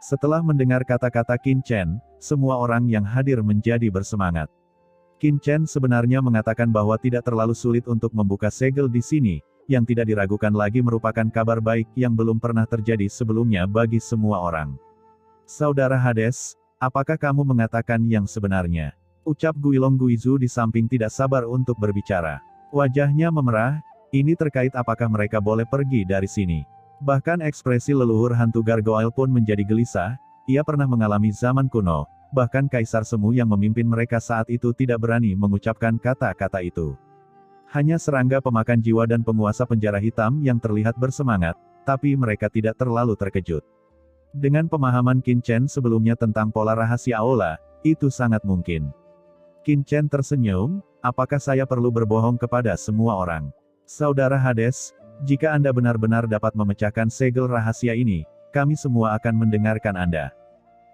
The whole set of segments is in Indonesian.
Setelah mendengar kata-kata Qin Chen, semua orang yang hadir menjadi bersemangat. Qin Chen sebenarnya mengatakan bahwa tidak terlalu sulit untuk membuka segel di sini, yang tidak diragukan lagi merupakan kabar baik yang belum pernah terjadi sebelumnya bagi semua orang. Saudara Hades, apakah kamu mengatakan yang sebenarnya? Ucap Guilong Guizu di samping tidak sabar untuk berbicara. Wajahnya memerah, ini terkait apakah mereka boleh pergi dari sini. Bahkan ekspresi leluhur hantu gargoyle pun menjadi gelisah, ia pernah mengalami zaman kuno, bahkan Kaisar Semu yang memimpin mereka saat itu tidak berani mengucapkan kata-kata itu. Hanya serangga pemakan jiwa dan penguasa penjara hitam yang terlihat bersemangat, tapi mereka tidak terlalu terkejut. Dengan pemahaman Qin Chen sebelumnya tentang pola rahasia aula, itu sangat mungkin. Qin Chen tersenyum, apakah saya perlu berbohong kepada semua orang? Saudara Hades, jika Anda benar-benar dapat memecahkan segel rahasia ini, kami semua akan mendengarkan Anda.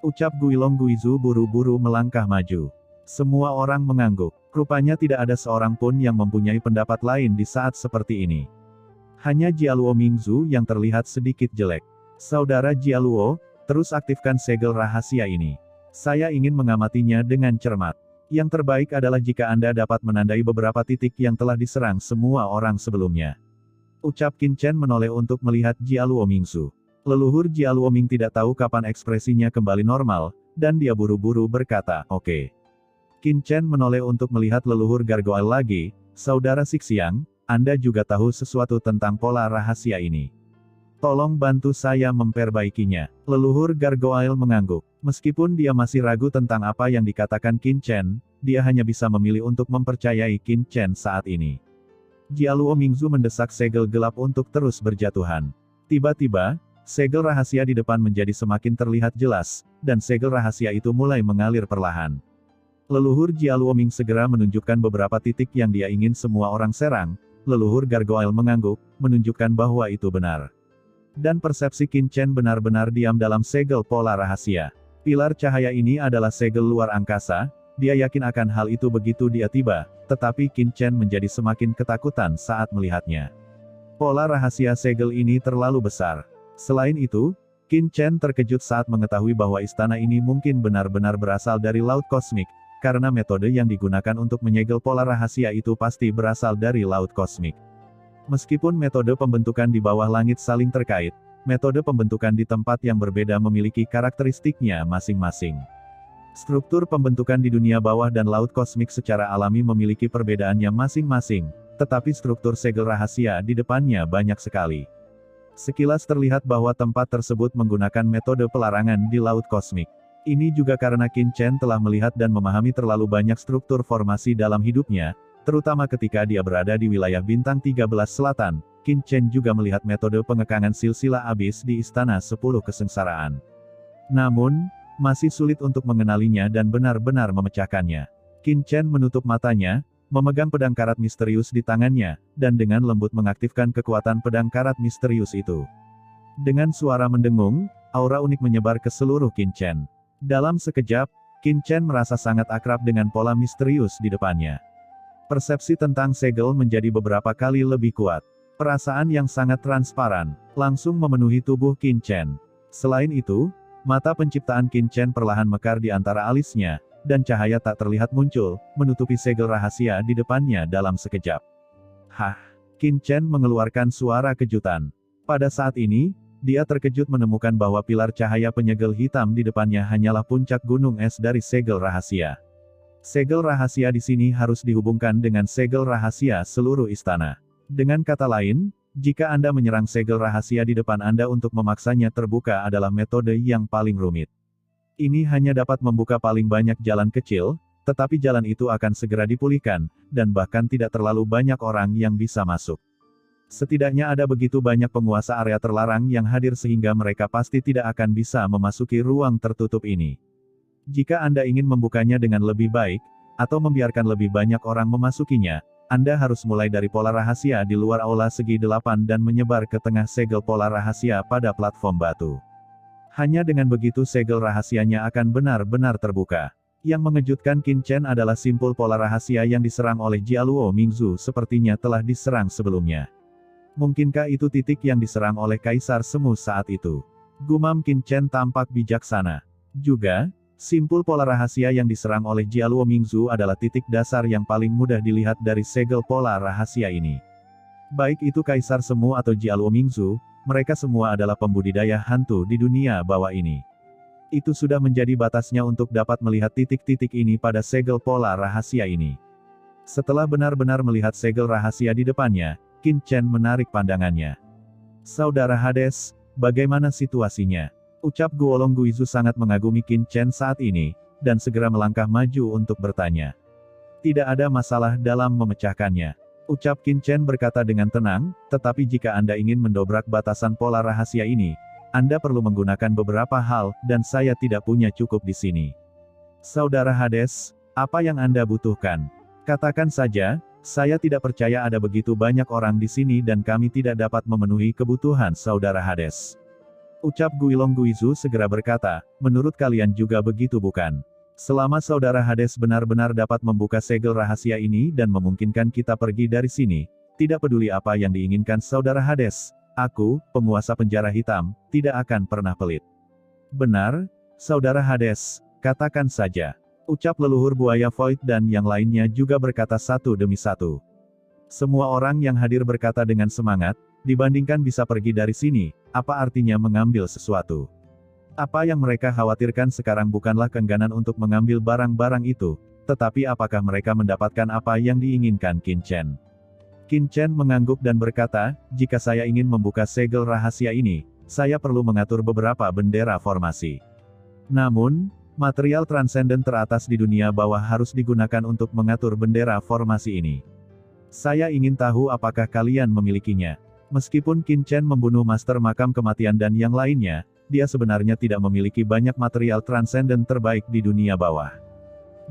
Ucap Guilong Guizu buru-buru melangkah maju. Semua orang mengangguk. Rupanya tidak ada seorang pun yang mempunyai pendapat lain di saat seperti ini. Hanya Jialuo Mingzu yang terlihat sedikit jelek. Saudara Jialuo, terus aktifkan segel rahasia ini. Saya ingin mengamatinya dengan cermat. Yang terbaik adalah jika Anda dapat menandai beberapa titik yang telah diserang semua orang sebelumnya. Ucap Qin Chen menoleh untuk melihat Jialuo Mingzu. Leluhur Jialuo Ming tidak tahu kapan ekspresinya kembali normal, dan dia buru-buru berkata, oke. Qin Chen menoleh untuk melihat leluhur gargoyle lagi, Saudara Xixiang, Anda juga tahu sesuatu tentang pola rahasia ini. Tolong bantu saya memperbaikinya. Leluhur gargoyle mengangguk. Meskipun dia masih ragu tentang apa yang dikatakan Qin Chen, dia hanya bisa memilih untuk mempercayai Qin Chen saat ini. Jialuo Mingzu mendesak segel gelap untuk terus berjatuhan. Tiba-tiba, segel rahasia di depan menjadi semakin terlihat jelas, dan segel rahasia itu mulai mengalir perlahan. Leluhur Jialuo Ming segera menunjukkan beberapa titik yang dia ingin semua orang serang. Leluhur gargoyle mengangguk, menunjukkan bahwa itu benar. Dan persepsi Qin Chen benar-benar diam dalam segel pola rahasia. Pilar cahaya ini adalah segel luar angkasa, dia yakin akan hal itu begitu dia tiba, tetapi Qin Chen menjadi semakin ketakutan saat melihatnya. Pola rahasia segel ini terlalu besar. Selain itu, Qin Chen terkejut saat mengetahui bahwa istana ini mungkin benar-benar berasal dari Laut Kosmik, karena metode yang digunakan untuk menyegel pola rahasia itu pasti berasal dari Laut Kosmik. Meskipun metode pembentukan di bawah langit saling terkait, metode pembentukan di tempat yang berbeda memiliki karakteristiknya masing-masing. Struktur pembentukan di dunia bawah dan laut kosmik secara alami memiliki perbedaannya masing-masing, tetapi struktur segel rahasia di depannya banyak sekali. Sekilas terlihat bahwa tempat tersebut menggunakan metode pelarangan di laut kosmik. Ini juga karena Qin Chen telah melihat dan memahami terlalu banyak struktur formasi dalam hidupnya, terutama ketika dia berada di wilayah Bintang 13 Selatan. Qin Chen juga melihat metode pengekangan silsilah abis di Istana 10 Kesengsaraan. Namun, masih sulit untuk mengenalinya dan benar-benar memecahkannya. Qin Chen menutup matanya, memegang pedang karat misterius di tangannya, dan dengan lembut mengaktifkan kekuatan pedang karat misterius itu. Dengan suara mendengung, aura unik menyebar ke seluruh Qin Chen. Dalam sekejap, Qin Chen merasa sangat akrab dengan pola misterius di depannya. Persepsi tentang segel menjadi beberapa kali lebih kuat. Perasaan yang sangat transparan, langsung memenuhi tubuh Qin Chen. Selain itu, mata penciptaan Qin Chen perlahan mekar di antara alisnya, dan cahaya tak terlihat muncul, menutupi segel rahasia di depannya dalam sekejap. Hah! Qin Chen mengeluarkan suara kejutan. Pada saat ini, dia terkejut menemukan bahwa pilar cahaya penyegel hitam di depannya hanyalah puncak gunung es dari segel rahasia. Segel rahasia di sini harus dihubungkan dengan segel rahasia seluruh istana. Dengan kata lain, jika Anda menyerang segel rahasia di depan Anda untuk memaksanya terbuka adalah metode yang paling rumit. Ini hanya dapat membuka paling banyak jalan kecil, tetapi jalan itu akan segera dipulihkan, dan bahkan tidak terlalu banyak orang yang bisa masuk. Setidaknya ada begitu banyak penguasa area terlarang yang hadir sehingga mereka pasti tidak akan bisa memasuki ruang tertutup ini. Jika Anda ingin membukanya dengan lebih baik, atau membiarkan lebih banyak orang memasukinya, Anda harus mulai dari pola rahasia di luar aula segi 8 dan menyebar ke tengah segel pola rahasia pada platform batu. Hanya dengan begitu segel rahasianya akan benar-benar terbuka. Yang mengejutkan Qin Chen adalah simpul pola rahasia yang diserang oleh Jialuo Mingzu sepertinya telah diserang sebelumnya. Mungkinkah itu titik yang diserang oleh Kaisar Semu saat itu? Gumam Qin Chen tampak bijaksana. Juga, simpul pola rahasia yang diserang oleh Jialuo Mingzu adalah titik dasar yang paling mudah dilihat dari segel pola rahasia ini. Baik itu Kaisar Semu atau Jialuo Mingzu, mereka semua adalah pembudidaya hantu di dunia bawah ini. Itu sudah menjadi batasnya untuk dapat melihat titik-titik ini pada segel pola rahasia ini. Setelah benar-benar melihat segel rahasia di depannya, Qin Chen menarik pandangannya. Saudara Hades, bagaimana situasinya? Ucap Guolong Guizu sangat mengagumi Qin Chen saat ini, dan segera melangkah maju untuk bertanya. Tidak ada masalah dalam memecahkannya. Ucap Qin Chen berkata dengan tenang, tetapi jika Anda ingin mendobrak batasan pola rahasia ini, Anda perlu menggunakan beberapa hal, dan saya tidak punya cukup di sini. Saudara Hades, apa yang Anda butuhkan? Katakan saja, saya tidak percaya ada begitu banyak orang di sini dan kami tidak dapat memenuhi kebutuhan Saudara Hades. Ucap Guilong Guizu segera berkata, menurut kalian juga begitu bukan? Selama Saudara Hades benar-benar dapat membuka segel rahasia ini dan memungkinkan kita pergi dari sini, tidak peduli apa yang diinginkan Saudara Hades, aku, penguasa penjara hitam, tidak akan pernah pelit. Benar, Saudara Hades, katakan saja. Ucap leluhur buaya Void dan yang lainnya juga berkata satu demi satu. Semua orang yang hadir berkata dengan semangat, dibandingkan bisa pergi dari sini, apa artinya mengambil sesuatu? Apa yang mereka khawatirkan sekarang bukanlah keengganan untuk mengambil barang-barang itu, tetapi apakah mereka mendapatkan apa yang diinginkan Qin Chen? Qin Chen mengangguk dan berkata, jika saya ingin membuka segel rahasia ini, saya perlu mengatur beberapa bendera formasi. Namun, material transenden teratas di dunia bawah harus digunakan untuk mengatur bendera formasi ini. Saya ingin tahu apakah kalian memilikinya. Meskipun Qin Chen membunuh Master Makam Kematian dan yang lainnya, dia sebenarnya tidak memiliki banyak material transenden terbaik di dunia bawah.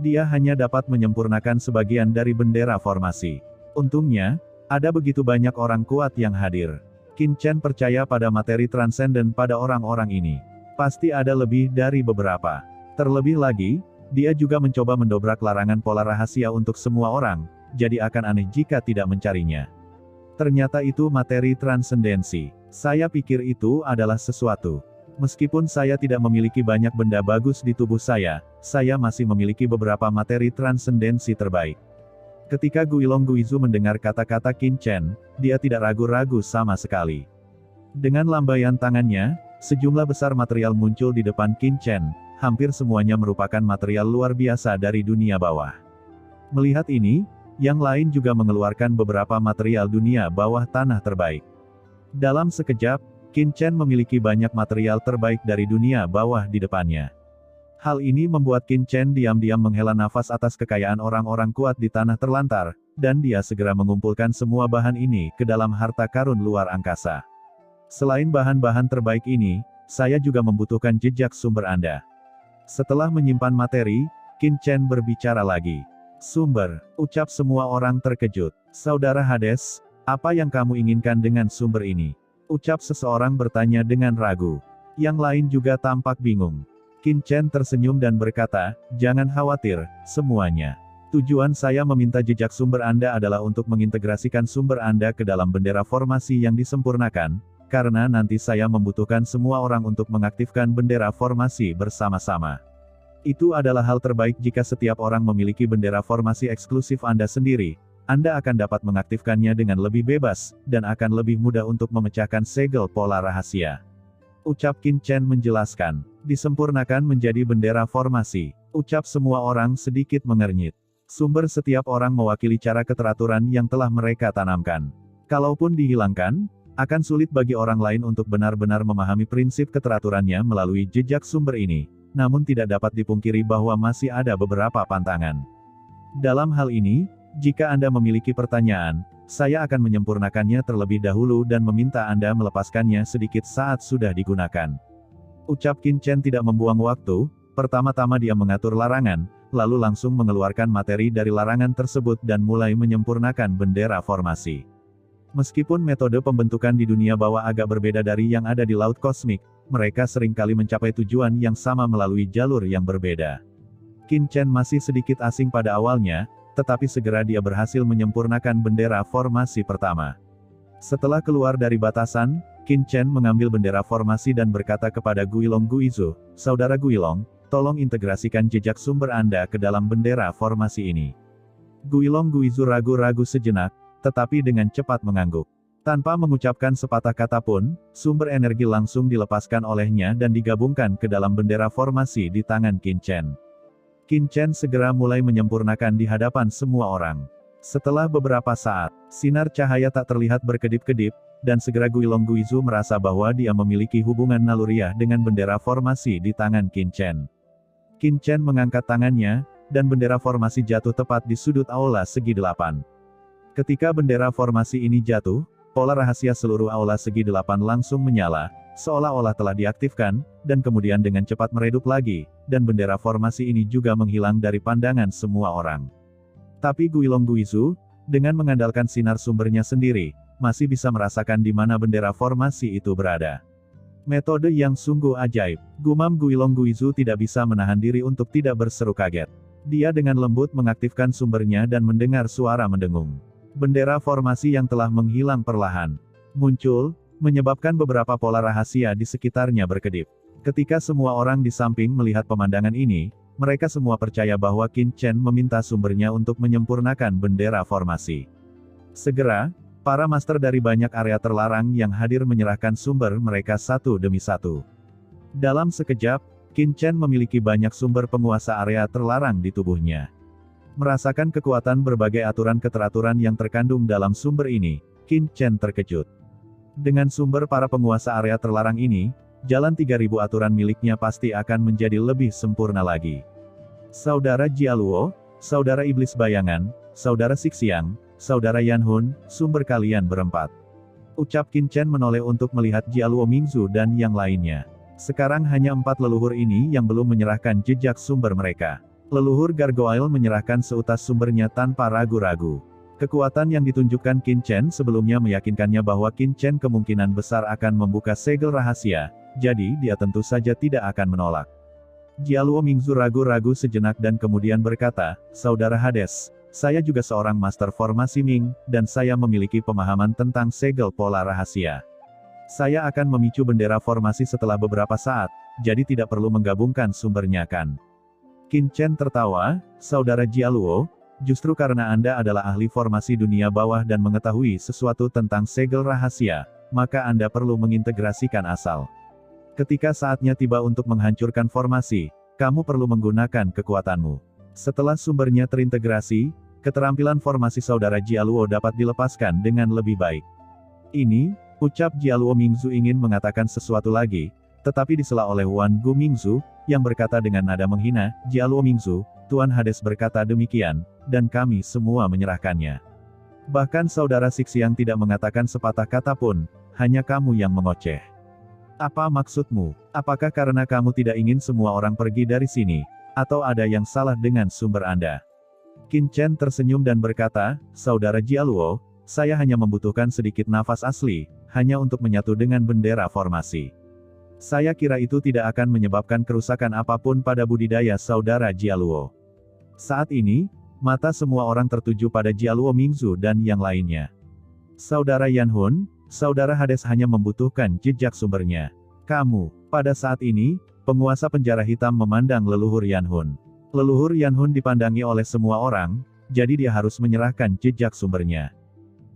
Dia hanya dapat menyempurnakan sebagian dari bendera formasi. Untungnya, ada begitu banyak orang kuat yang hadir. Qin Chen percaya pada materi transenden pada orang-orang ini. Pasti ada lebih dari beberapa. Terlebih lagi, dia juga mencoba mendobrak larangan pola rahasia untuk semua orang, jadi akan aneh jika tidak mencarinya. Ternyata itu materi transendensi. Saya pikir itu adalah sesuatu. Meskipun saya tidak memiliki banyak benda bagus di tubuh saya masih memiliki beberapa materi transendensi terbaik. Ketika Guilong Guizu mendengar kata-kata Qin Chen, dia tidak ragu-ragu sama sekali. Dengan lambaian tangannya, sejumlah besar material muncul di depan Qin Chen, hampir semuanya merupakan material luar biasa dari dunia bawah. Melihat ini, yang lain juga mengeluarkan beberapa material dunia bawah tanah terbaik. Dalam sekejap, Qin Chen memiliki banyak material terbaik dari dunia bawah di depannya. Hal ini membuat Qin Chen diam-diam menghela nafas atas kekayaan orang-orang kuat di tanah terlantar, dan dia segera mengumpulkan semua bahan ini ke dalam harta karun luar angkasa. Selain bahan-bahan terbaik ini, saya juga membutuhkan jejak sumber Anda. Setelah menyimpan materi, Qin Chen berbicara lagi. Sumber, ucap semua orang terkejut. Saudara Hades, apa yang kamu inginkan dengan sumber ini? Ucap seseorang bertanya dengan ragu. Yang lain juga tampak bingung. Qin Chen tersenyum dan berkata, jangan khawatir, semuanya. Tujuan saya meminta jejak sumber Anda adalah untuk mengintegrasikan sumber Anda ke dalam bendera formasi yang disempurnakan, karena nanti saya membutuhkan semua orang untuk mengaktifkan bendera formasi bersama-sama. Itu adalah hal terbaik jika setiap orang memiliki bendera formasi eksklusif Anda sendiri. Anda akan dapat mengaktifkannya dengan lebih bebas, dan akan lebih mudah untuk memecahkan segel pola rahasia. Ucap Qin Chen menjelaskan. Disempurnakan menjadi bendera formasi. Ucap semua orang sedikit mengernyit. Sumber setiap orang mewakili cara keteraturan yang telah mereka tanamkan. Kalaupun dihilangkan, akan sulit bagi orang lain untuk benar-benar memahami prinsip keteraturannya melalui jejak sumber ini. Namun tidak dapat dipungkiri bahwa masih ada beberapa pantangan. Dalam hal ini, jika Anda memiliki pertanyaan, saya akan menyempurnakannya terlebih dahulu dan meminta Anda melepaskannya sedikit saat sudah digunakan. Ucap Qin Chen tidak membuang waktu, pertama-tama dia mengatur larangan, lalu langsung mengeluarkan materi dari larangan tersebut dan mulai menyempurnakan bendera formasi. Meskipun metode pembentukan di dunia bawah agak berbeda dari yang ada di Laut Kosmik, mereka seringkali mencapai tujuan yang sama melalui jalur yang berbeda. Qin Chen masih sedikit asing pada awalnya, tetapi segera dia berhasil menyempurnakan bendera formasi pertama. Setelah keluar dari batasan, Qin Chen mengambil bendera formasi dan berkata kepada Guilong Guizu, "Saudara Guilong, tolong integrasikan jejak sumber Anda ke dalam bendera formasi ini." Guilong Guizu ragu-ragu sejenak, tetapi dengan cepat mengangguk. Tanpa mengucapkan sepatah kata pun, sumber energi langsung dilepaskan olehnya dan digabungkan ke dalam bendera formasi di tangan Qin Chen. Qin Chen segera mulai menyempurnakan di hadapan semua orang. Setelah beberapa saat, sinar cahaya tak terlihat berkedip-kedip, dan segera Guilong Guizu merasa bahwa dia memiliki hubungan naluriah dengan bendera formasi di tangan Qin Chen. Qin Chen mengangkat tangannya, dan bendera formasi jatuh tepat di sudut aula segi 8. Ketika bendera formasi ini jatuh, pola rahasia seluruh aula segi 8 langsung menyala, seolah-olah telah diaktifkan, dan kemudian dengan cepat meredup lagi, dan bendera formasi ini juga menghilang dari pandangan semua orang. Tapi Guilong Guizu, dengan mengandalkan sinar sumbernya sendiri, masih bisa merasakan di mana bendera formasi itu berada. Metode yang sungguh ajaib, gumam Guilong Guizu tidak bisa menahan diri untuk tidak berseru kaget. Dia dengan lembut mengaktifkan sumbernya dan mendengar suara mendengung. Bendera formasi yang telah menghilang perlahan muncul, menyebabkan beberapa pola rahasia di sekitarnya berkedip. Ketika semua orang di samping melihat pemandangan ini, mereka semua percaya bahwa Qin Chen meminta sumbernya untuk menyempurnakan bendera formasi. Segera, para master dari banyak area terlarang yang hadir menyerahkan sumber mereka satu demi satu. Dalam sekejap, Qin Chen memiliki banyak sumber penguasa area terlarang di tubuhnya. Merasakan kekuatan berbagai aturan keteraturan yang terkandung dalam sumber ini, Qin Chen terkejut. Dengan sumber para penguasa area terlarang ini, jalan 3000 aturan miliknya pasti akan menjadi lebih sempurna lagi. Saudara Jialuo, Saudara Iblis Bayangan, Saudara Sixiang, Saudara Yanhun, sumber kalian berempat. Ucap Qin Chen menoleh untuk melihat Jialuo Mingzu dan yang lainnya. Sekarang hanya 4 leluhur ini yang belum menyerahkan jejak sumber mereka. Leluhur Gargoyle menyerahkan seutas sumbernya tanpa ragu-ragu. Kekuatan yang ditunjukkan Qin Chen sebelumnya meyakinkannya bahwa Qin Chen kemungkinan besar akan membuka segel rahasia, jadi dia tentu saja tidak akan menolak. Jialuo Mingzu ragu-ragu sejenak dan kemudian berkata, "Saudara Hades, saya juga seorang master formasi Ming, dan saya memiliki pemahaman tentang segel pola rahasia. Saya akan memicu bendera formasi setelah beberapa saat, jadi tidak perlu menggabungkan sumbernya kan?" Qin Chen tertawa, "Saudara Jialuo, justru karena Anda adalah ahli formasi dunia bawah dan mengetahui sesuatu tentang segel rahasia, maka Anda perlu mengintegrasikan asal. Ketika saatnya tiba untuk menghancurkan formasi, kamu perlu menggunakan kekuatanmu. Setelah sumbernya terintegrasi, keterampilan formasi saudara Jialuo dapat dilepaskan dengan lebih baik." Ini, ucap Jialuo Mingzu ingin mengatakan sesuatu lagi, tetapi disela oleh Wan Gu Mingzu, yang berkata dengan nada menghina, "Jialuo Mingzu, Tuan Hades berkata demikian, dan kami semua menyerahkannya. Bahkan saudara Sixiang tidak mengatakan sepatah kata pun, hanya kamu yang mengoceh. Apa maksudmu? Apakah karena kamu tidak ingin semua orang pergi dari sini? Atau ada yang salah dengan sumber Anda?" Qin Chen tersenyum dan berkata, "Saudara Jialuo, saya hanya membutuhkan sedikit nafas asli, hanya untuk menyatu dengan bendera formasi. Saya kira itu tidak akan menyebabkan kerusakan apapun pada budidaya saudara Jialuo." Saat ini, mata semua orang tertuju pada Jialuo Mingzu dan yang lainnya. Saudara Yanhun, saudara Hades hanya membutuhkan jejak sumbernya. Kamu, pada saat ini, penguasa penjara hitam memandang leluhur Yanhun. Leluhur Yanhun dipandangi oleh semua orang, jadi dia harus menyerahkan jejak sumbernya.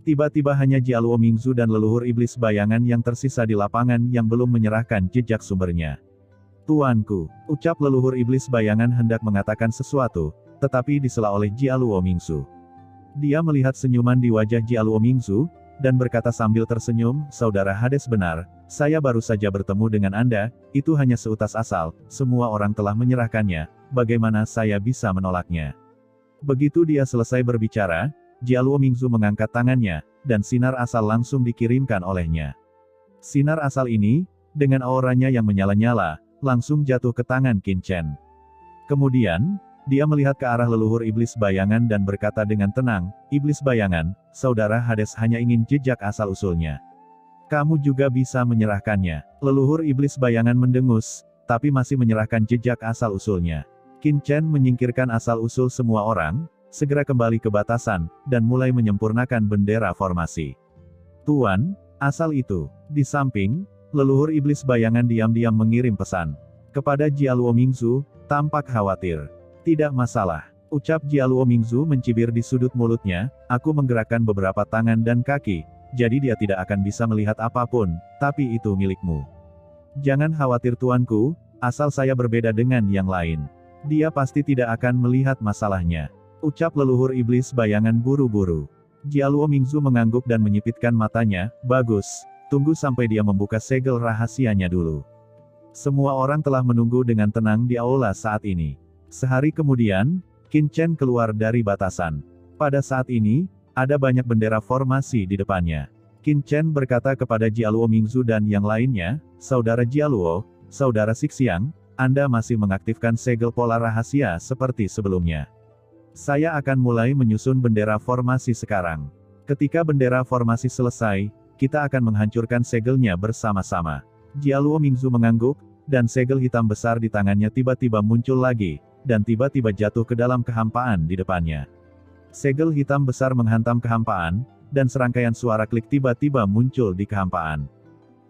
Tiba-tiba hanya Jialuo Mingzu dan leluhur iblis bayangan yang tersisa di lapangan yang belum menyerahkan jejak sumbernya. "Tuanku," ucap leluhur iblis bayangan hendak mengatakan sesuatu, tetapi disela oleh Jialuo Mingzu. Dia melihat senyuman di wajah Jialuo Mingzu, dan berkata sambil tersenyum, "Saudara Hades benar, saya baru saja bertemu dengan Anda, itu hanya seutas asal, semua orang telah menyerahkannya, bagaimana saya bisa menolaknya?" Begitu dia selesai berbicara, Jialuo Mingzu mengangkat tangannya, dan sinar asal langsung dikirimkan olehnya. Sinar asal ini, dengan auranya yang menyala-nyala, langsung jatuh ke tangan Qin Chen. Kemudian, dia melihat ke arah leluhur iblis bayangan dan berkata dengan tenang, "Iblis bayangan, saudara Hades hanya ingin jejak asal-usulnya. Kamu juga bisa menyerahkannya." Leluhur iblis bayangan mendengus, tapi masih menyerahkan jejak asal-usulnya. Qin Chen menyingkirkan asal-usul semua orang, segera kembali ke batasan, dan mulai menyempurnakan bendera formasi. "Tuan, Asal itu. Di samping, leluhur iblis bayangan diam-diam mengirim pesan. Kepada Jialuo Mingzu, tampak khawatir. Tidak masalah. Ucap Jialuo Mingzu mencibir di sudut mulutnya, aku menggerakkan beberapa tangan dan kaki, jadi dia tidak akan bisa melihat apapun, tapi itu milikmu. Jangan khawatir tuanku, asal saya berbeda dengan yang lain. Dia pasti tidak akan melihat masalahnya. Ucap leluhur iblis bayangan buru-buru. Jialuo Mingzu mengangguk dan menyipitkan matanya, bagus, tunggu sampai dia membuka segel rahasianya dulu. Semua orang telah menunggu dengan tenang di aula saat ini. Sehari kemudian, Qin Chen keluar dari batasan. Pada saat ini, ada banyak bendera formasi di depannya. Qin Chen berkata kepada Jialuo Mingzu dan yang lainnya, Saudara Jialuo, Saudara Sixiang, Anda masih mengaktifkan segel pola rahasia seperti sebelumnya. Saya akan mulai menyusun bendera formasi sekarang. Ketika bendera formasi selesai, kita akan menghancurkan segelnya bersama-sama. Jialuo Mingzu mengangguk, dan segel hitam besar di tangannya tiba-tiba muncul lagi, dan tiba-tiba jatuh ke dalam kehampaan di depannya. Segel hitam besar menghantam kehampaan, dan serangkaian suara klik tiba-tiba muncul di kehampaan.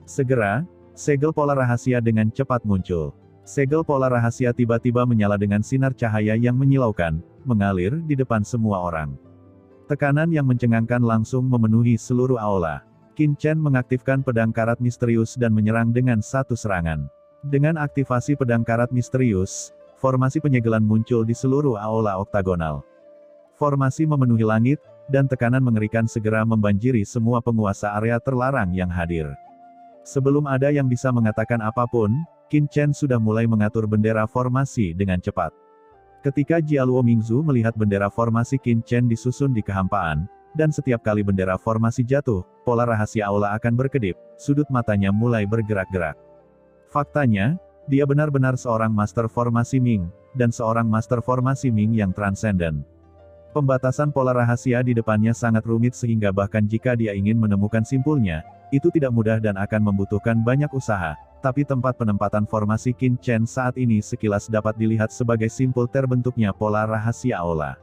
Segera, segel pola rahasia dengan cepat muncul. Segel pola rahasia tiba-tiba menyala dengan sinar cahaya yang menyilaukan, mengalir di depan semua orang. Tekanan yang mencengangkan langsung memenuhi seluruh aula. Qin Chen mengaktifkan pedang karat misterius dan menyerang dengan satu serangan. Dengan aktivasi pedang karat misterius, formasi penyegelan muncul di seluruh aula oktagonal. Formasi memenuhi langit, dan tekanan mengerikan segera membanjiri semua penguasa area terlarang yang hadir. Sebelum ada yang bisa mengatakan apapun, Qin Chen sudah mulai mengatur bendera formasi dengan cepat. Ketika Jialuo Mingzu melihat bendera formasi Qin Chen disusun di kehampaan, dan setiap kali bendera formasi jatuh, pola rahasia aula akan berkedip, sudut matanya mulai bergerak-gerak. Faktanya, dia benar-benar seorang master formasi Ming, dan seorang master formasi Ming yang transenden. Pembatasan pola rahasia di depannya sangat rumit sehingga bahkan jika dia ingin menemukan simpulnya, itu tidak mudah dan akan membutuhkan banyak usaha, tapi tempat penempatan formasi Qin Chen saat ini sekilas dapat dilihat sebagai simpul terbentuknya pola rahasia aula.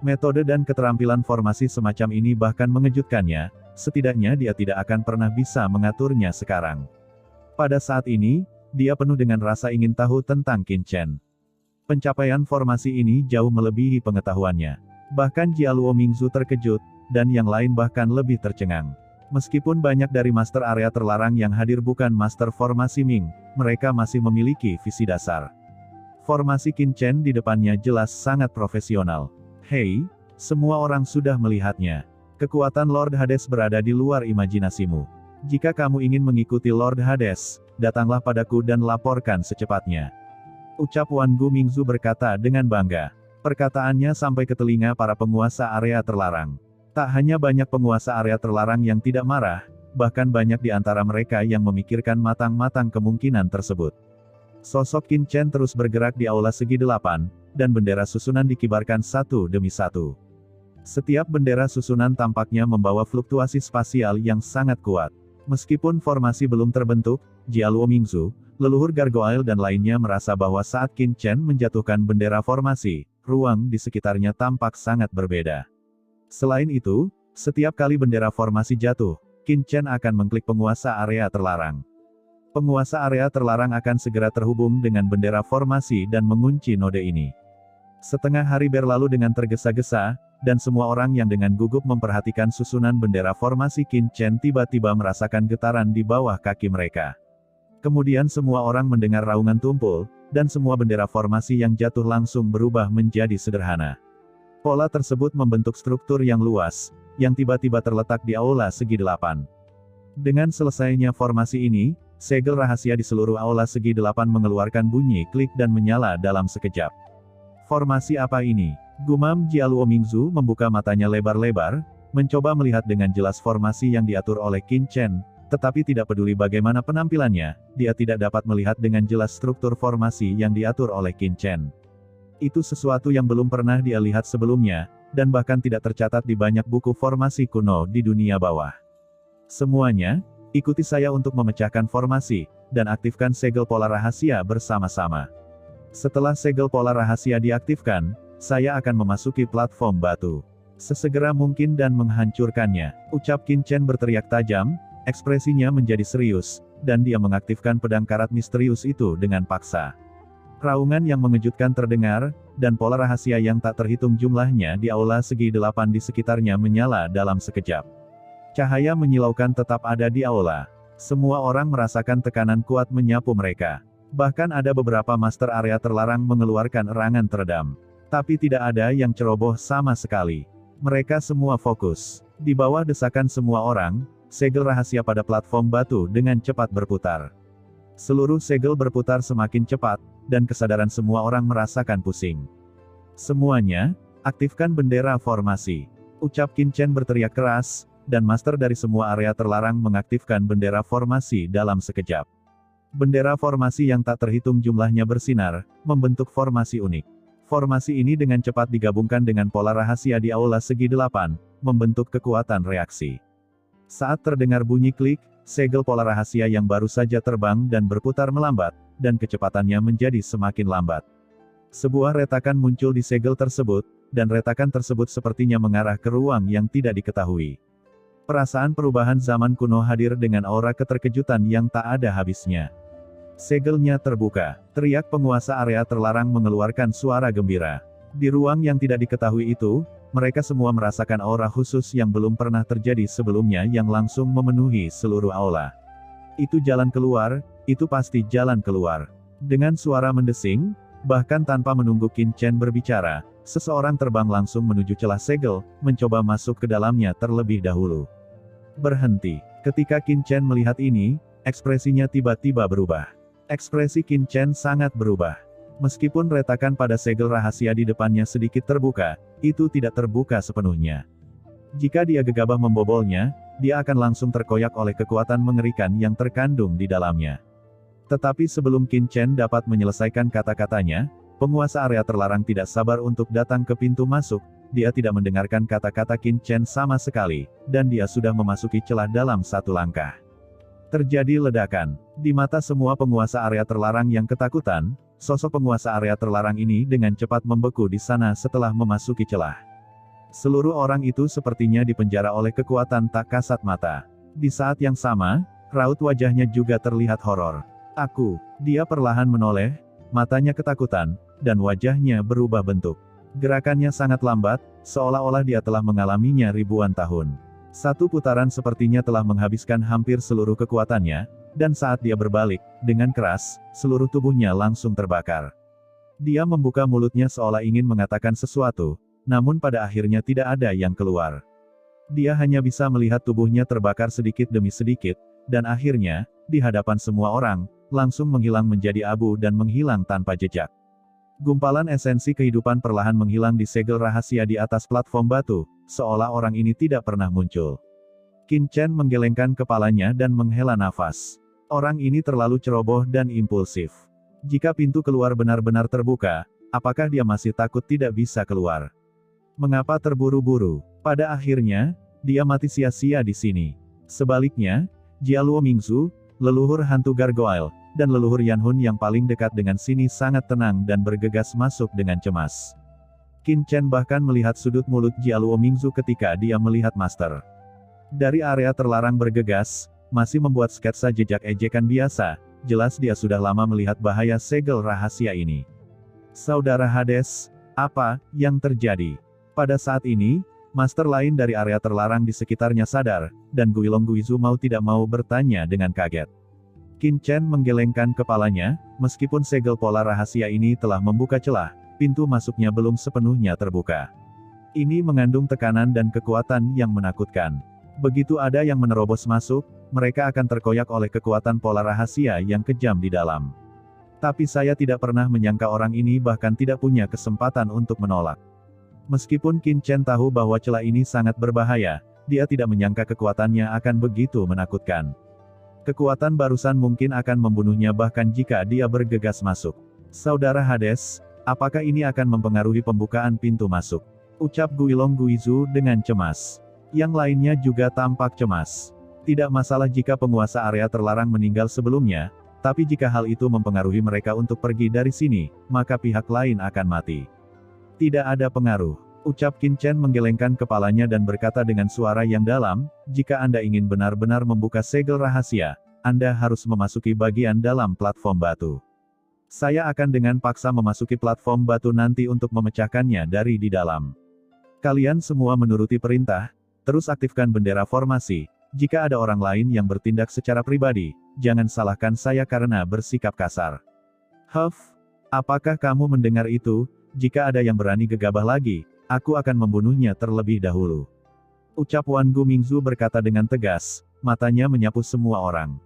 Metode dan keterampilan formasi semacam ini bahkan mengejutkannya, setidaknya dia tidak akan pernah bisa mengaturnya sekarang. Pada saat ini, dia penuh dengan rasa ingin tahu tentang Qin Chen. Pencapaian formasi ini jauh melebihi pengetahuannya. Bahkan Jialuo Mingzu terkejut, dan yang lain bahkan lebih tercengang. Meskipun banyak dari master area terlarang yang hadir bukan master formasi Ming, mereka masih memiliki visi dasar. Formasi Qin Chen di depannya jelas sangat profesional. Hei, semua orang sudah melihatnya. Kekuatan Lord Hades berada di luar imajinasimu. Jika kamu ingin mengikuti Lord Hades, datanglah padaku dan laporkan secepatnya. Ucap Wan Gu Mingzu berkata dengan bangga. Perkataannya sampai ke telinga para penguasa area terlarang. Tak hanya banyak penguasa area terlarang yang tidak marah, bahkan banyak di antara mereka yang memikirkan matang-matang kemungkinan tersebut. Sosok Qin Chen terus bergerak di aula segi delapan, dan bendera susunan dikibarkan satu demi satu. Setiap bendera susunan tampaknya membawa fluktuasi spasial yang sangat kuat. Meskipun formasi belum terbentuk, Jialuo Mingzu, leluhur gargoyle dan lainnya merasa bahwa saat Qin Chen menjatuhkan bendera formasi, ruang di sekitarnya tampak sangat berbeda. Selain itu, setiap kali bendera formasi jatuh, Qin Chen akan mengklik penguasa area terlarang. Penguasa area terlarang akan segera terhubung dengan bendera formasi dan mengunci node ini. Setengah hari berlalu dengan tergesa-gesa, dan semua orang yang dengan gugup memperhatikan susunan bendera formasi Qin Chen tiba-tiba merasakan getaran di bawah kaki mereka. Kemudian semua orang mendengar raungan tumpul, dan semua bendera formasi yang jatuh langsung berubah menjadi sederhana. Pola tersebut membentuk struktur yang luas, yang tiba-tiba terletak di aula segi delapan. Dengan selesainya formasi ini, segel rahasia di seluruh aula segi delapan mengeluarkan bunyi klik dan menyala dalam sekejap. Formasi apa ini? Gumam Jialuo Mingzu membuka matanya lebar-lebar, mencoba melihat dengan jelas formasi yang diatur oleh Qin Chen, tetapi tidak peduli bagaimana penampilannya, dia tidak dapat melihat dengan jelas struktur formasi yang diatur oleh Qin Chen. Itu sesuatu yang belum pernah dia lihat sebelumnya, dan bahkan tidak tercatat di banyak buku formasi kuno di dunia bawah. Semuanya, ikuti saya untuk memecahkan formasi, dan aktifkan segel pola rahasia bersama-sama. Setelah segel pola rahasia diaktifkan, saya akan memasuki platform batu. Sesegera mungkin dan menghancurkannya, ucap Qin Chen berteriak tajam, ekspresinya menjadi serius, dan dia mengaktifkan pedang karat misterius itu dengan paksa. Raungan yang mengejutkan terdengar, dan pola rahasia yang tak terhitung jumlahnya di aula segi 8 di sekitarnya menyala dalam sekejap. Cahaya menyilaukan tetap ada di aula. Semua orang merasakan tekanan kuat menyapu mereka. Bahkan ada beberapa master area terlarang mengeluarkan erangan teredam. Tapi tidak ada yang ceroboh sama sekali. Mereka semua fokus. Di bawah desakan semua orang, segel rahasia pada platform batu dengan cepat berputar. Seluruh segel berputar semakin cepat, dan kesadaran semua orang merasakan pusing. Semuanya, aktifkan bendera formasi. Ucap Qin Chen berteriak keras, dan master dari semua area terlarang mengaktifkan bendera formasi dalam sekejap. Bendera formasi yang tak terhitung jumlahnya bersinar, membentuk formasi unik. Formasi ini dengan cepat digabungkan dengan pola rahasia di aula segi 8, membentuk kekuatan reaksi. Saat terdengar bunyi klik, segel pola rahasia yang baru saja terbang dan berputar melambat, dan kecepatannya menjadi semakin lambat. Sebuah retakan muncul di segel tersebut, dan retakan tersebut sepertinya mengarah ke ruang yang tidak diketahui. Perasaan perubahan zaman kuno hadir dengan aura keterkejutan yang tak ada habisnya. Segelnya terbuka, teriak penguasa area terlarang mengeluarkan suara gembira. Di ruang yang tidak diketahui itu, mereka semua merasakan aura khusus yang belum pernah terjadi sebelumnya yang langsung memenuhi seluruh aula. Itu jalan keluar, itu pasti jalan keluar. Dengan suara mendesing, bahkan tanpa menunggu Qin Chen berbicara, seseorang terbang langsung menuju celah segel, mencoba masuk ke dalamnya terlebih dahulu. Berhenti. Ketika Qin Chen melihat ini, ekspresinya tiba-tiba berubah. Ekspresi Qin Chen sangat berubah. Meskipun retakan pada segel rahasia di depannya sedikit terbuka, itu tidak terbuka sepenuhnya. Jika dia gegabah membobolnya, dia akan langsung terkoyak oleh kekuatan mengerikan yang terkandung di dalamnya. Tetapi sebelum Qin Chen dapat menyelesaikan kata-katanya, penguasa area terlarang tidak sabar untuk datang ke pintu masuk. Dia tidak mendengarkan kata-kata Qin Chen sama sekali, dan dia sudah memasuki celah dalam satu langkah. Terjadi ledakan. Di mata semua penguasa area terlarang yang ketakutan, sosok penguasa area terlarang ini dengan cepat membeku di sana setelah memasuki celah. Seluruh orang itu sepertinya dipenjara oleh kekuatan tak kasat mata. Di saat yang sama, raut wajahnya juga terlihat horor. Dia perlahan menoleh, matanya ketakutan, dan wajahnya berubah bentuk. Gerakannya sangat lambat, seolah-olah dia telah mengalaminya ribuan tahun. Satu putaran sepertinya telah menghabiskan hampir seluruh kekuatannya, dan saat dia berbalik, dengan keras, seluruh tubuhnya langsung terbakar. Dia membuka mulutnya seolah ingin mengatakan sesuatu, namun pada akhirnya tidak ada yang keluar. Dia hanya bisa melihat tubuhnya terbakar sedikit demi sedikit, dan akhirnya, di hadapan semua orang, langsung menghilang menjadi abu dan menghilang tanpa jejak. Gumpalan esensi kehidupan perlahan menghilang di segel rahasia di atas platform batu, seolah orang ini tidak pernah muncul. Qin Chen menggelengkan kepalanya dan menghela nafas. Orang ini terlalu ceroboh dan impulsif. Jika pintu keluar benar-benar terbuka, apakah dia masih takut tidak bisa keluar? Mengapa terburu-buru? Pada akhirnya, dia mati sia-sia di sini. Sebaliknya, Jialuo Mingzu, leluhur hantu gargoyle, dan leluhur Yanhun yang paling dekat dengan sini sangat tenang dan bergegas masuk dengan cemas. Qin Chen bahkan melihat sudut mulut Jialuo Mingzu ketika dia melihat master. Dari area terlarang bergegas, masih membuat sketsa jejak ejekan biasa, jelas dia sudah lama melihat bahaya segel rahasia ini. Saudara Hades, apa yang terjadi? Pada saat ini, master lain dari area terlarang di sekitarnya sadar, dan Guilong Guizu mau tidak mau bertanya dengan kaget. Qin Chen menggelengkan kepalanya, meskipun segel pola rahasia ini telah membuka celah, pintu masuknya belum sepenuhnya terbuka. Ini mengandung tekanan dan kekuatan yang menakutkan. Begitu ada yang menerobos masuk, mereka akan terkoyak oleh kekuatan pola rahasia yang kejam di dalam. Tapi saya tidak pernah menyangka orang ini bahkan tidak punya kesempatan untuk menolak. Meskipun Qin Chen tahu bahwa celah ini sangat berbahaya, dia tidak menyangka kekuatannya akan begitu menakutkan. Kekuatan barusan mungkin akan membunuhnya bahkan jika dia bergegas masuk. Saudara Hades, apakah ini akan mempengaruhi pembukaan pintu masuk? Ucap Guilong Guizu dengan cemas. Yang lainnya juga tampak cemas. Tidak masalah jika penguasa area terlarang meninggal sebelumnya, tapi jika hal itu mempengaruhi mereka untuk pergi dari sini, maka pihak lain akan mati. Tidak ada pengaruh. Ucap Qin Chen menggelengkan kepalanya dan berkata dengan suara yang dalam, jika Anda ingin benar-benar membuka segel rahasia, Anda harus memasuki bagian dalam platform batu. Saya akan dengan paksa memasuki platform batu nanti untuk memecahkannya dari di dalam. Kalian semua menuruti perintah, terus aktifkan bendera formasi. Jika ada orang lain yang bertindak secara pribadi, jangan salahkan saya karena bersikap kasar. Apakah kamu mendengar itu? Jika ada yang berani gegabah lagi, aku akan membunuhnya terlebih dahulu. Ucap Wan Gumingzu berkata dengan tegas, matanya menyapu semua orang.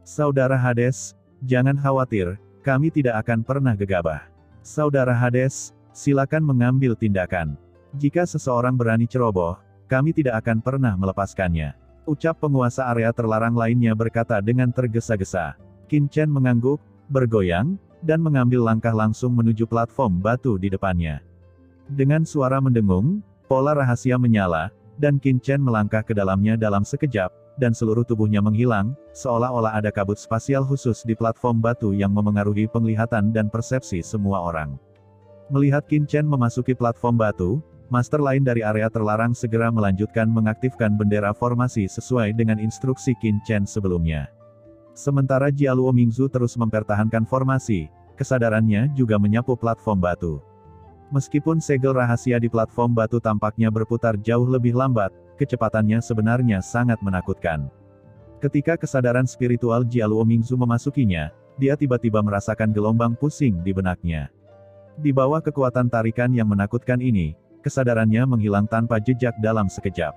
Saudara Hades, jangan khawatir, kami tidak akan pernah gegabah. Saudara Hades, silakan mengambil tindakan. Jika seseorang berani ceroboh, kami tidak akan pernah melepaskannya. Ucap penguasa area terlarang lainnya berkata dengan tergesa-gesa. Qin Chen mengangguk, bergoyang, dan mengambil langkah langsung menuju platform batu di depannya. Dengan suara mendengung, pola rahasia menyala, dan Qin Chen melangkah ke dalamnya dalam sekejap, dan seluruh tubuhnya menghilang, seolah-olah ada kabut spasial khusus di platform batu yang memengaruhi penglihatan dan persepsi semua orang. Melihat Qin Chen memasuki platform batu, master lain dari area terlarang segera melanjutkan mengaktifkan bendera formasi sesuai dengan instruksi Qin Chen sebelumnya. Sementara Jialuo Mingzu terus mempertahankan formasi, kesadarannya juga menyapu platform batu. Meskipun segel rahasia di platform batu tampaknya berputar jauh lebih lambat, kecepatannya sebenarnya sangat menakutkan. Ketika kesadaran spiritual Jialuo Mingzu memasukinya, dia tiba-tiba merasakan gelombang pusing di benaknya. Di bawah kekuatan tarikan yang menakutkan ini, kesadarannya menghilang tanpa jejak dalam sekejap.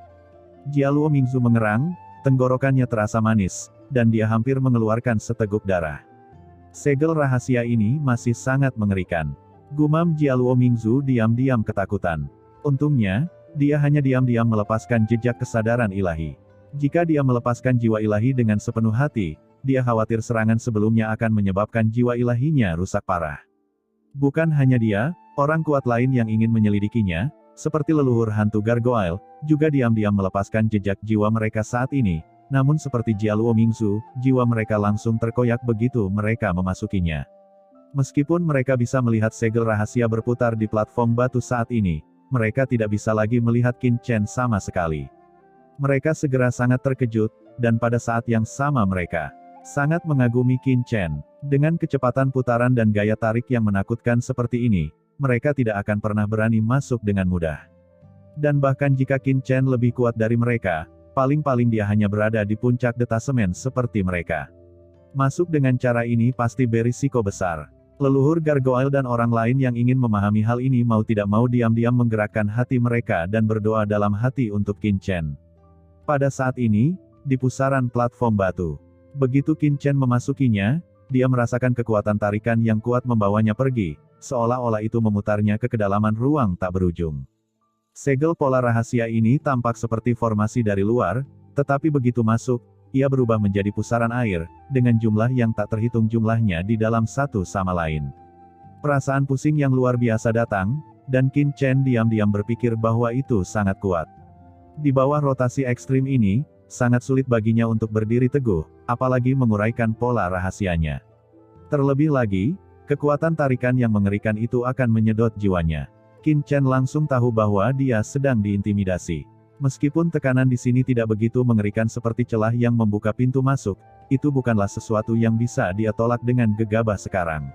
Jialuo Mingzu mengerang, tenggorokannya terasa manis, dan dia hampir mengeluarkan seteguk darah. Segel rahasia ini masih sangat mengerikan. Gumam Jialuo Mingzu diam-diam ketakutan. Untungnya, dia hanya diam-diam melepaskan jejak kesadaran ilahi. Jika dia melepaskan jiwa ilahi dengan sepenuh hati, dia khawatir serangan sebelumnya akan menyebabkan jiwa ilahinya rusak parah. Bukan hanya dia, orang kuat lain yang ingin menyelidikinya, seperti leluhur hantu Gargoyle, juga diam-diam melepaskan jejak jiwa mereka saat ini, namun seperti Jialuo Mingzu, jiwa mereka langsung terkoyak begitu mereka memasukinya. Meskipun mereka bisa melihat segel rahasia berputar di platform batu saat ini, mereka tidak bisa lagi melihat Qin Chen sama sekali. Mereka segera sangat terkejut, dan pada saat yang sama mereka sangat mengagumi Qin Chen. Dengan kecepatan putaran dan gaya tarik yang menakutkan seperti ini, mereka tidak akan pernah berani masuk dengan mudah. Dan bahkan jika Qin Chen lebih kuat dari mereka, paling-paling dia hanya berada di puncak detasemen seperti mereka. Masuk dengan cara ini pasti berisiko besar. Leluhur Gargoyle dan orang lain yang ingin memahami hal ini mau tidak mau diam-diam menggerakkan hati mereka dan berdoa dalam hati untuk Qin Chen. Pada saat ini, di pusaran platform batu, begitu Qin Chen memasukinya, dia merasakan kekuatan tarikan yang kuat membawanya pergi, seolah-olah itu memutarnya ke kedalaman ruang tak berujung. Segel pola rahasia ini tampak seperti formasi dari luar, tetapi begitu masuk, ia berubah menjadi pusaran air, dengan jumlah yang tak terhitung jumlahnya di dalam satu sama lain. Perasaan pusing yang luar biasa datang, dan Qin Chen diam-diam berpikir bahwa itu sangat kuat. Di bawah rotasi ekstrim ini, sangat sulit baginya untuk berdiri teguh, apalagi menguraikan pola rahasianya. Terlebih lagi, kekuatan tarikan yang mengerikan itu akan menyedot jiwanya. Qin Chen langsung tahu bahwa dia sedang diintimidasi. Meskipun tekanan di sini tidak begitu mengerikan seperti celah yang membuka pintu masuk, itu bukanlah sesuatu yang bisa dia tolak dengan gegabah sekarang.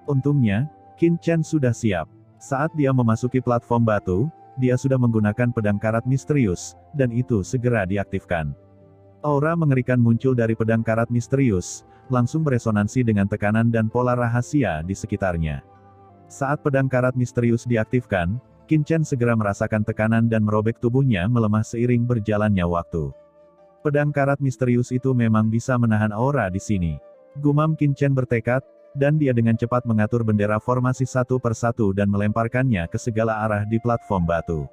Untungnya, Qin Chen sudah siap. Saat dia memasuki platform batu, dia sudah menggunakan pedang karat misterius, dan itu segera diaktifkan. Aura mengerikan muncul dari pedang karat misterius, langsung beresonansi dengan tekanan dan pola rahasia di sekitarnya. Saat pedang karat misterius diaktifkan, Qin Chen segera merasakan tekanan dan merobek tubuhnya melemah seiring berjalannya waktu. Pedang karat misterius itu memang bisa menahan aura di sini. Gumam Qin Chen bertekad, dan dia dengan cepat mengatur bendera formasi satu persatu dan melemparkannya ke segala arah di platform batu.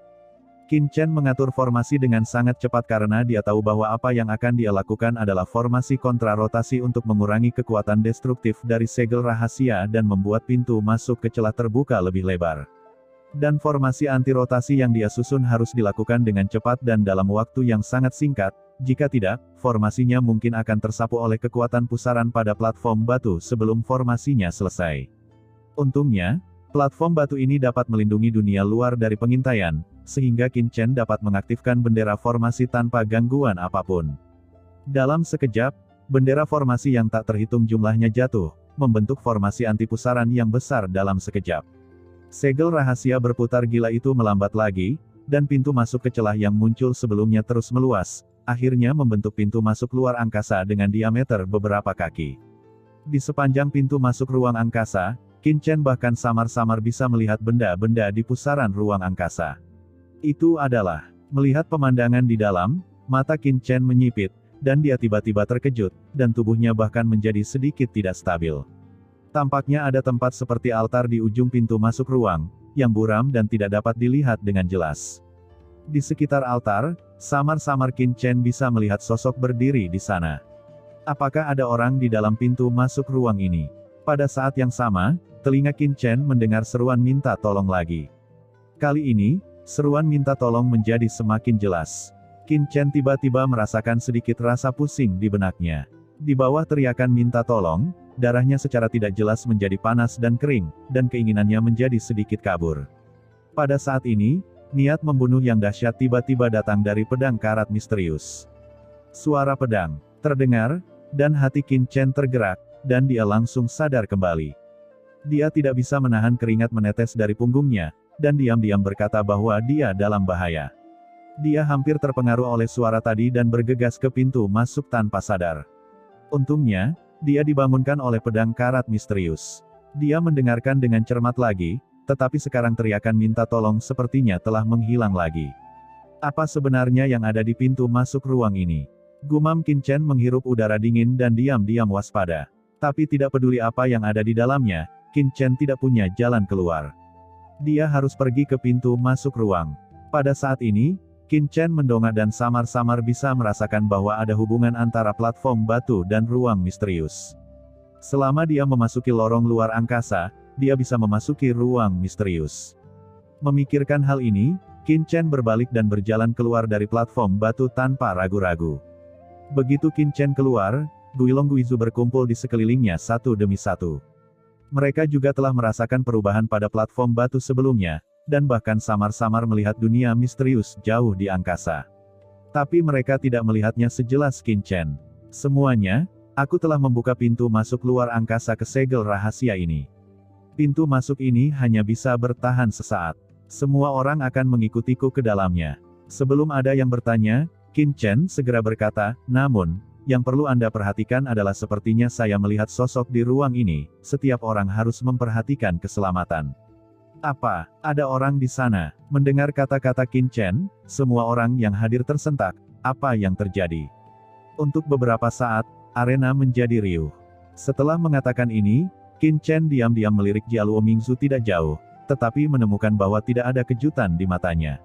Qin Chen mengatur formasi dengan sangat cepat karena dia tahu bahwa apa yang akan dia lakukan adalah formasi kontrarotasi untuk mengurangi kekuatan destruktif dari segel rahasia dan membuat pintu masuk ke celah terbuka lebih lebar. Dan formasi anti-rotasi yang dia susun harus dilakukan dengan cepat dan dalam waktu yang sangat singkat, jika tidak, formasinya mungkin akan tersapu oleh kekuatan pusaran pada platform batu sebelum formasinya selesai. Untungnya, Platform batu ini dapat melindungi dunia luar dari pengintaian, sehingga Qin Chen dapat mengaktifkan bendera formasi tanpa gangguan apapun. Dalam sekejap, bendera formasi yang tak terhitung jumlahnya jatuh, membentuk formasi anti pusaran yang besar dalam sekejap. Segel rahasia berputar gila itu melambat lagi, dan pintu masuk ke celah yang muncul sebelumnya terus meluas, akhirnya membentuk pintu masuk luar angkasa dengan diameter beberapa kaki. Di sepanjang pintu masuk ruang angkasa, Qin Chen bahkan samar-samar bisa melihat benda-benda di pusaran ruang angkasa. Itu adalah, melihat pemandangan di dalam, mata Qin Chen menyipit, dan dia tiba-tiba terkejut, dan tubuhnya bahkan menjadi sedikit tidak stabil. Tampaknya ada tempat seperti altar di ujung pintu masuk ruang, yang buram dan tidak dapat dilihat dengan jelas. Di sekitar altar, samar-samar Qin Chen bisa melihat sosok berdiri di sana. Apakah ada orang di dalam pintu masuk ruang ini? Pada saat yang sama, telinga Qin Chen mendengar seruan minta tolong lagi. Kali ini, seruan minta tolong menjadi semakin jelas. Qin Chen tiba-tiba merasakan sedikit rasa pusing di benaknya. Di bawah teriakan minta tolong, darahnya secara tidak jelas menjadi panas dan kering, dan keinginannya menjadi sedikit kabur. Pada saat ini, niat membunuh yang dahsyat tiba-tiba datang dari pedang karat misterius. Suara pedang terdengar, dan hati Qin Chen tergerak, dan dia langsung sadar kembali. Dia tidak bisa menahan keringat menetes dari punggungnya, dan diam-diam berkata bahwa dia dalam bahaya. Dia hampir terpengaruh oleh suara tadi dan bergegas ke pintu masuk tanpa sadar. Untungnya, dia dibangunkan oleh pedang karat misterius. Dia mendengarkan dengan cermat lagi, tetapi sekarang teriakan minta tolong sepertinya telah menghilang lagi. Apa sebenarnya yang ada di pintu masuk ruang ini? Gumam Qin Chen menghirup udara dingin dan diam-diam waspada. Tapi tidak peduli apa yang ada di dalamnya, Qin Chen tidak punya jalan keluar. Dia harus pergi ke pintu masuk ruang. Pada saat ini, Qin Chen mendongak dan samar-samar bisa merasakan bahwa ada hubungan antara platform batu dan ruang misterius. Selama dia memasuki lorong luar angkasa, dia bisa memasuki ruang misterius. Memikirkan hal ini, Qin Chen berbalik dan berjalan keluar dari platform batu tanpa ragu-ragu. Begitu Qin Chen keluar, Guilong Guizu berkumpul di sekelilingnya satu demi satu. Mereka juga telah merasakan perubahan pada platform batu sebelumnya, dan bahkan samar-samar melihat dunia misterius jauh di angkasa. Tapi mereka tidak melihatnya sejelas Qin Chen. Semuanya, aku telah membuka pintu masuk luar angkasa ke segel rahasia ini. Pintu masuk ini hanya bisa bertahan sesaat. Semua orang akan mengikutiku ke dalamnya. Sebelum ada yang bertanya, Qin Chen segera berkata, namun, yang perlu Anda perhatikan adalah sepertinya saya melihat sosok di ruang ini, setiap orang harus memperhatikan keselamatan. Apa, ada orang di sana? Mendengar kata-kata Qin Chen, semua orang yang hadir tersentak, apa yang terjadi? Untuk beberapa saat, arena menjadi riuh. Setelah mengatakan ini, Qin Chen diam-diam melirik Jialuo Mingzu tidak jauh, tetapi menemukan bahwa tidak ada kejutan di matanya.